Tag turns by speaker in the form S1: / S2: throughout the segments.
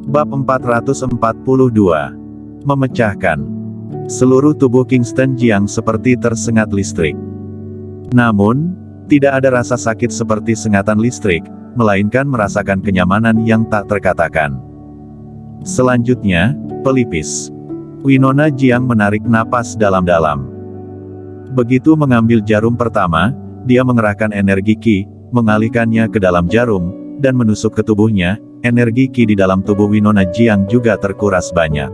S1: Bab 442. Memecahkan. Seluruh tubuh Kingston Jiang seperti tersengat listrik. Namun, tidak ada rasa sakit seperti sengatan listrik, melainkan merasakan kenyamanan yang tak terkatakan. Selanjutnya, pelipis. Winona Jiang menarik napas dalam-dalam. Begitu mengambil jarum pertama, dia mengerahkan energi Qi, mengalihkannya ke dalam jarum, dan menusuk ke tubuhnya. Energi Qi di dalam tubuh Winona Jiang juga terkuras banyak.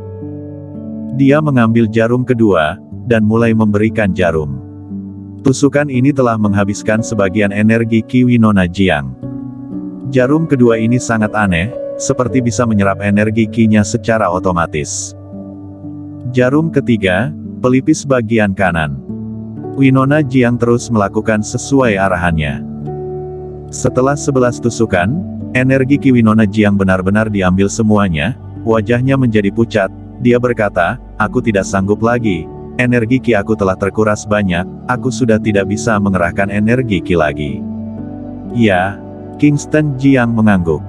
S1: Dia mengambil jarum kedua, dan mulai memberikan jarum. Tusukan ini telah menghabiskan sebagian energi Qi Winona Jiang. Jarum kedua ini sangat aneh, seperti bisa menyerap energi Qi-nya secara otomatis. Jarum ketiga, pelipis bagian kanan. Winona Jiang terus melakukan sesuai arahannya. Setelah 11 tusukan, energi Qi Winona Jiang benar-benar diambil semuanya, wajahnya menjadi pucat. Dia berkata, "Aku tidak sanggup lagi, energi Qi aku telah terkuras banyak, aku sudah tidak bisa mengerahkan energi Qi lagi." Ya, Kingston Jiang mengangguk.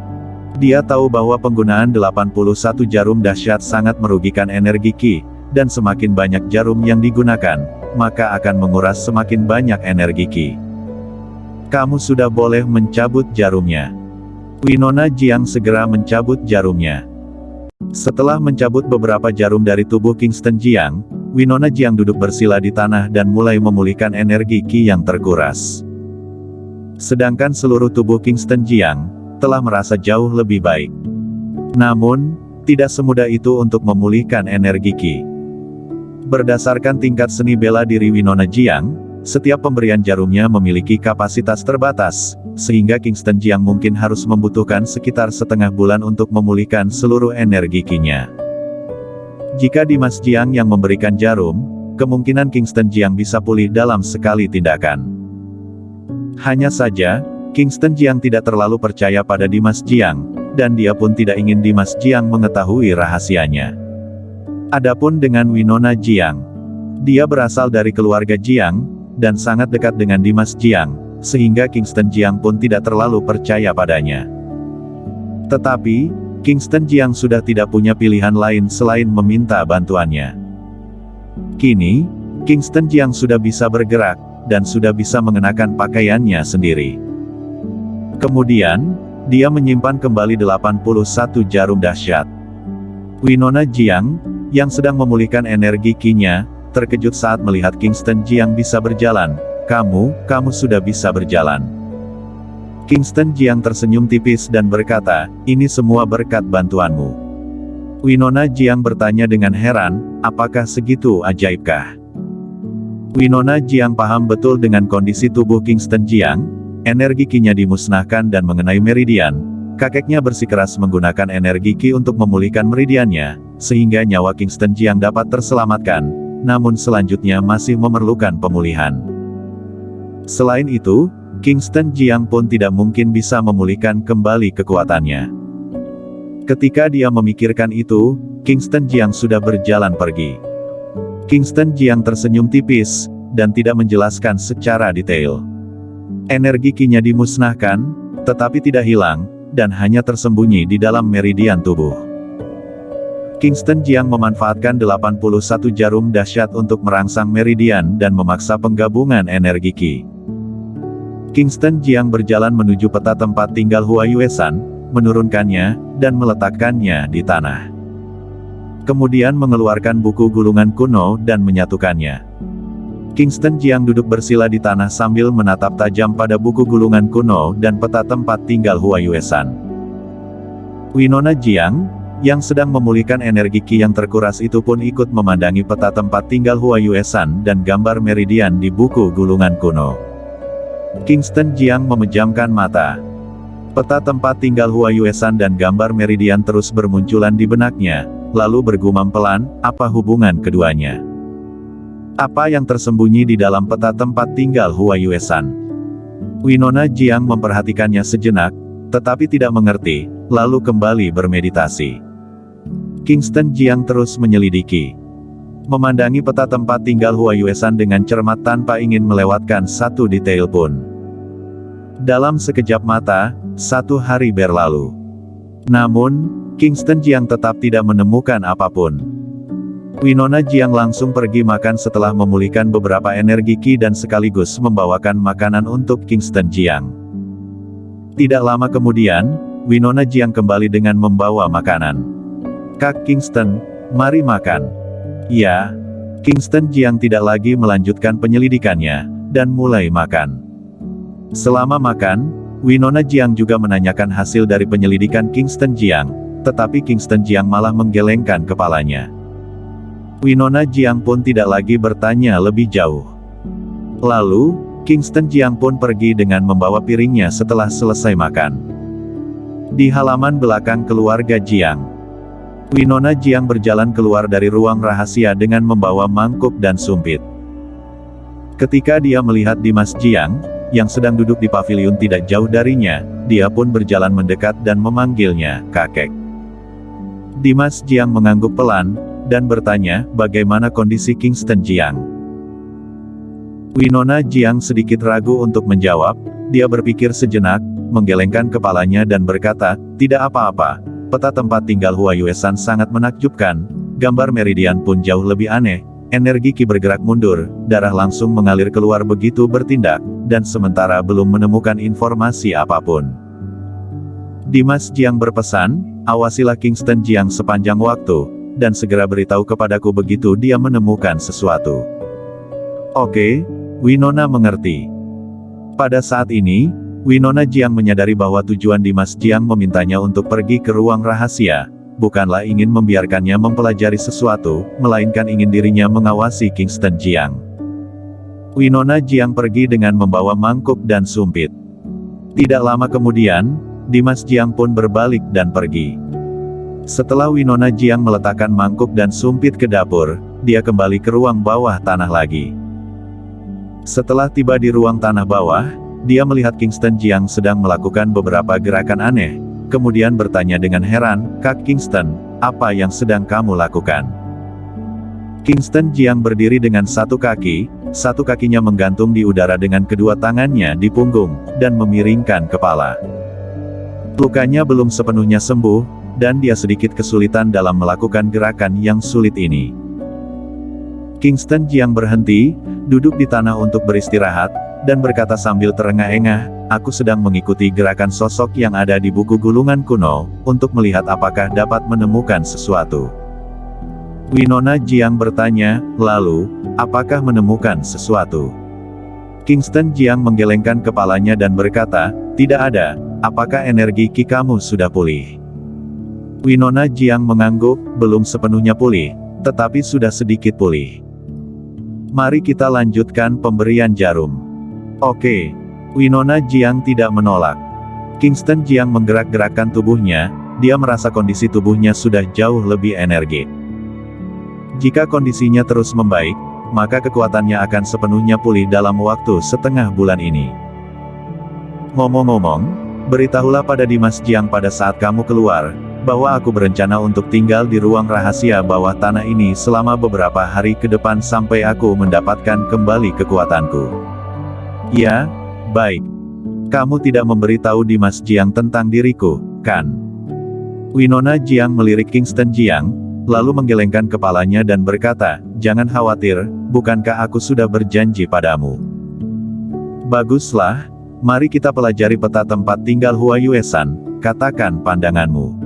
S1: Dia tahu bahwa penggunaan 81 jarum dahsyat sangat merugikan energi Qi, dan semakin banyak jarum yang digunakan, maka akan menguras semakin banyak energi Qi. "Kamu sudah boleh mencabut jarumnya." Winona Jiang segera mencabut jarumnya. Setelah mencabut beberapa jarum dari tubuh Kingston Jiang, Winona Jiang duduk bersila di tanah dan mulai memulihkan energi Qi yang terkuras. Sedangkan seluruh tubuh Kingston Jiang telah merasa jauh lebih baik. Namun, tidak semudah itu untuk memulihkan energi Qi. Berdasarkan tingkat seni bela diri Winona Jiang, setiap pemberian jarumnya memiliki kapasitas terbatas, sehingga Kingston Jiang mungkin harus membutuhkan sekitar setengah bulan untuk memulihkan seluruh energi Qi-nya. Jika Dimas Jiang yang memberikan jarum, kemungkinan Kingston Jiang bisa pulih dalam sekali tindakan. Hanya saja, Kingston Jiang tidak terlalu percaya pada Dimas Jiang, dan dia pun tidak ingin Dimas Jiang mengetahui rahasianya. Adapun dengan Winona Jiang, dia berasal dari keluarga Jiang, dan sangat dekat dengan Dimas Jiang, sehingga Kingston Jiang pun tidak terlalu percaya padanya. Tetapi, Kingston Jiang sudah tidak punya pilihan lain selain meminta bantuannya. Kini, Kingston Jiang sudah bisa bergerak, dan sudah bisa mengenakan pakaiannya sendiri. Kemudian, dia menyimpan kembali 81 jarum dahsyat. Winona Jiang, yang sedang memulihkan energi Qi-nya, terkejut saat melihat Kingston Jiang bisa berjalan. Kamu sudah bisa berjalan." Kingston Jiang tersenyum tipis dan berkata, "Ini semua berkat bantuanmu." Winona Jiang bertanya dengan heran, "Apakah segitu ajaibkah?" Winona Jiang paham betul dengan kondisi tubuh Kingston Jiang, energi Qi-nya dimusnahkan dan mengenai meridian. Kakeknya bersikeras menggunakan energi Qi untuk memulihkan meridiannya, sehingga nyawa Kingston Jiang dapat terselamatkan, namun selanjutnya masih memerlukan pemulihan. Selain itu, Kingston Jiang pun tidak mungkin bisa memulihkan kembali kekuatannya. Ketika dia memikirkan itu, Kingston Jiang sudah berjalan pergi. Kingston Jiang tersenyum tipis, dan tidak menjelaskan secara detail. Energi Qi-nya dimusnahkan, tetapi tidak hilang, dan hanya tersembunyi di dalam meridian tubuh. Kingston Jiang memanfaatkan 81 jarum dahsyat untuk merangsang meridian dan memaksa penggabungan energi Qi. Kingston Jiang berjalan menuju peta tempat tinggal Hua Yuesan, menurunkannya, dan meletakkannya di tanah. Kemudian mengeluarkan buku gulungan kuno dan menyatukannya. Kingston Jiang duduk bersila di tanah sambil menatap tajam pada buku gulungan kuno dan peta tempat tinggal Hua Yuesan. Winona Jiang, yang sedang memulihkan energi Qi yang terkuras itu pun ikut memandangi peta tempat tinggal Hua Yuesan dan gambar meridian di buku gulungan kuno. Kingston Jiang memejamkan mata. Peta tempat tinggal Hua Yuesan dan gambar meridian terus bermunculan di benaknya, lalu bergumam pelan, apa hubungan keduanya? Apa yang tersembunyi di dalam peta tempat tinggal Hua Yuesan? Winona Jiang memperhatikannya sejenak, tetapi tidak mengerti, lalu kembali bermeditasi. Kingston Jiang terus menyelidiki. Memandangi peta tempat tinggal Hua Yuesan dengan cermat tanpa ingin melewatkan satu detail pun. Dalam sekejap mata, 1 hari berlalu. Namun, Kingston Jiang tetap tidak menemukan apapun. Winona Jiang langsung pergi makan setelah memulihkan beberapa energi Qi dan sekaligus membawakan makanan untuk Kingston Jiang. Tidak lama kemudian, Winona Jiang kembali dengan membawa makanan. "Kak Kingston, mari makan." Ya, Kingston Jiang tidak lagi melanjutkan penyelidikannya, dan mulai makan. Selama makan, Winona Jiang juga menanyakan hasil dari penyelidikan Kingston Jiang, tetapi Kingston Jiang malah menggelengkan kepalanya. Winona Jiang pun tidak lagi bertanya lebih jauh. Lalu, Kingston Jiang pun pergi dengan membawa piringnya setelah selesai makan. Di halaman belakang keluarga Jiang, Winona Jiang berjalan keluar dari ruang rahasia dengan membawa mangkuk dan sumpit. Ketika dia melihat Dimas Jiang, yang sedang duduk di paviliun tidak jauh darinya, dia pun berjalan mendekat dan memanggilnya, "Kakek." Dimas Jiang mengangguk pelan, dan bertanya, "Bagaimana kondisi Kingston Jiang?" Winona Jiang sedikit ragu untuk menjawab. Dia berpikir sejenak, menggelengkan kepalanya dan berkata, "Tidak apa-apa, peta tempat tinggal Hua Yuesan sangat menakjubkan, gambar meridian pun jauh lebih aneh, energi Qi bergerak mundur, darah langsung mengalir keluar begitu bertindak, dan sementara belum menemukan informasi apapun." Dimas Jiang berpesan, "Awasilah Kingston Jiang sepanjang waktu, dan segera beritahu kepadaku begitu dia menemukan sesuatu." "Oke," Winona mengerti. Pada saat ini, Winona Jiang menyadari bahwa tujuan Dimas Jiang memintanya untuk pergi ke ruang rahasia, bukanlah ingin membiarkannya mempelajari sesuatu, melainkan ingin dirinya mengawasi Kingston Jiang. Winona Jiang pergi dengan membawa mangkuk dan sumpit. Tidak lama kemudian, Dimas Jiang pun berbalik dan pergi. Setelah Winona Jiang meletakkan mangkuk dan sumpit ke dapur, dia kembali ke ruang bawah tanah lagi. Setelah tiba di ruang tanah bawah, dia melihat Kingston Jiang sedang melakukan beberapa gerakan aneh, kemudian bertanya dengan heran, "Kak Kingston, apa yang sedang kamu lakukan?" Kingston Jiang berdiri dengan satu kakinya menggantung di udara dengan kedua tangannya di punggung, dan memiringkan kepala. Lukanya belum sepenuhnya sembuh, dan dia sedikit kesulitan dalam melakukan gerakan yang sulit ini. Kingston Jiang berhenti, duduk di tanah untuk beristirahat, dan berkata sambil terengah-engah, "Aku sedang mengikuti gerakan sosok yang ada di buku gulungan kuno, untuk melihat apakah dapat menemukan sesuatu." Winona Jiang bertanya, "Lalu, apakah menemukan sesuatu?" Kingston Jiang menggelengkan kepalanya dan berkata, "Tidak ada, apakah energi Qi kamu sudah pulih?" Winona Jiang mengangguk, "Belum sepenuhnya pulih, tetapi sudah sedikit pulih. Mari kita lanjutkan pemberian jarum." "Oke." Winona Jiang tidak menolak. Kingston Jiang menggerak-gerakkan tubuhnya, dia merasa kondisi tubuhnya sudah jauh lebih energik. Jika kondisinya terus membaik, maka kekuatannya akan sepenuhnya pulih dalam waktu setengah bulan ini. "Ngomong-ngomong, beritahulah pada Dimas Jiang pada saat kamu keluar, bahwa aku berencana untuk tinggal di ruang rahasia bawah tanah ini selama beberapa hari ke depan sampai aku mendapatkan kembali kekuatanku." "Ya, baik. Kamu tidak memberitahu Dimas Jiang tentang diriku, kan?" Winona Jiang melirik Kingston Jiang, lalu menggelengkan kepalanya dan berkata, "Jangan khawatir, bukankah aku sudah berjanji padamu?" "Baguslah, mari kita pelajari peta tempat tinggal Hua Yuesan, katakan pandanganmu."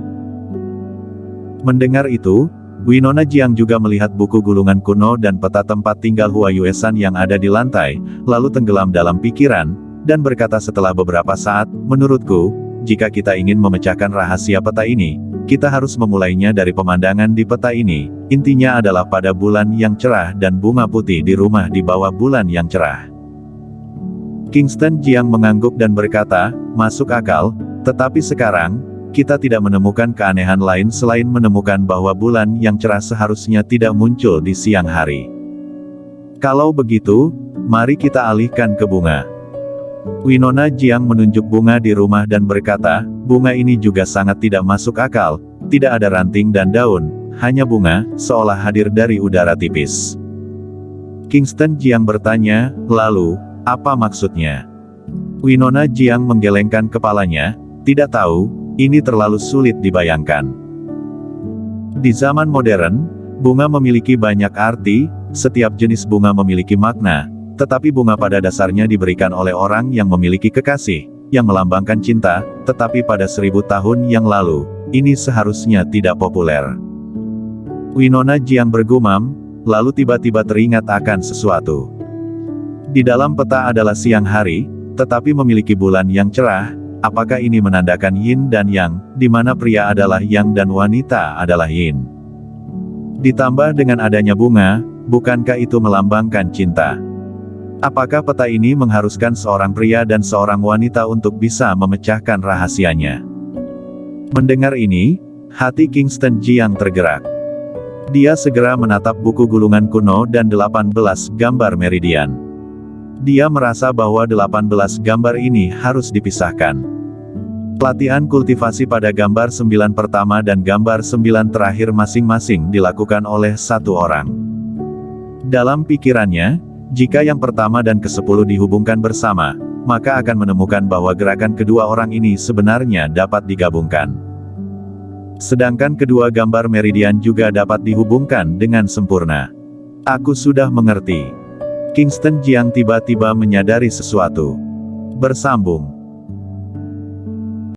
S1: Mendengar itu, Winona Jiang juga melihat buku gulungan kuno dan peta tempat tinggal Hua Yuesan yang ada di lantai, lalu tenggelam dalam pikiran, dan berkata setelah beberapa saat, "Menurutku, jika kita ingin memecahkan rahasia peta ini, kita harus memulainya dari pemandangan di peta ini, intinya adalah pada bulan yang cerah dan bunga putih di rumah di bawah bulan yang cerah." Kingston Jiang mengangguk dan berkata, "Masuk akal, tetapi sekarang, kita tidak menemukan keanehan lain selain menemukan bahwa bulan yang cerah seharusnya tidak muncul di siang hari. Kalau begitu, mari kita alihkan ke bunga." Winona Jiang menunjuk bunga di rumah dan berkata, "Bunga ini juga sangat tidak masuk akal, tidak ada ranting dan daun, hanya bunga, seolah hadir dari udara tipis." Kingston Jiang bertanya, "Lalu, apa maksudnya?" Winona Jiang menggelengkan kepalanya, "Tidak tahu, ini terlalu sulit dibayangkan. Di zaman modern, bunga memiliki banyak arti, setiap jenis bunga memiliki makna, tetapi bunga pada dasarnya diberikan oleh orang yang memiliki kekasih, yang melambangkan cinta, tetapi pada 1000 tahun yang lalu, ini seharusnya tidak populer. Winona Jiang bergumam, lalu tiba-tiba teringat akan sesuatu. Di dalam peta adalah siang hari, tetapi memiliki bulan yang cerah. Apakah ini menandakan yin dan yang, di mana pria adalah yang dan wanita adalah yin? Ditambah dengan adanya bunga, bukankah itu melambangkan cinta? Apakah peta ini mengharuskan seorang pria dan seorang wanita untuk bisa memecahkan rahasianya? Mendengar ini, hati Kingston Jiang tergerak. Dia segera menatap buku gulungan kuno dan 18 gambar meridian. Dia merasa bahwa 18 gambar ini harus dipisahkan. Pelatihan kultivasi pada gambar 9 pertama dan gambar 9 terakhir masing-masing dilakukan oleh satu orang. Dalam pikirannya, jika yang pertama dan ke-10 dihubungkan bersama, maka akan menemukan bahwa gerakan kedua orang ini sebenarnya dapat digabungkan. Sedangkan kedua gambar meridian juga dapat dihubungkan dengan sempurna. Aku sudah mengerti. Kingston Jiang tiba-tiba menyadari sesuatu. Bersambung.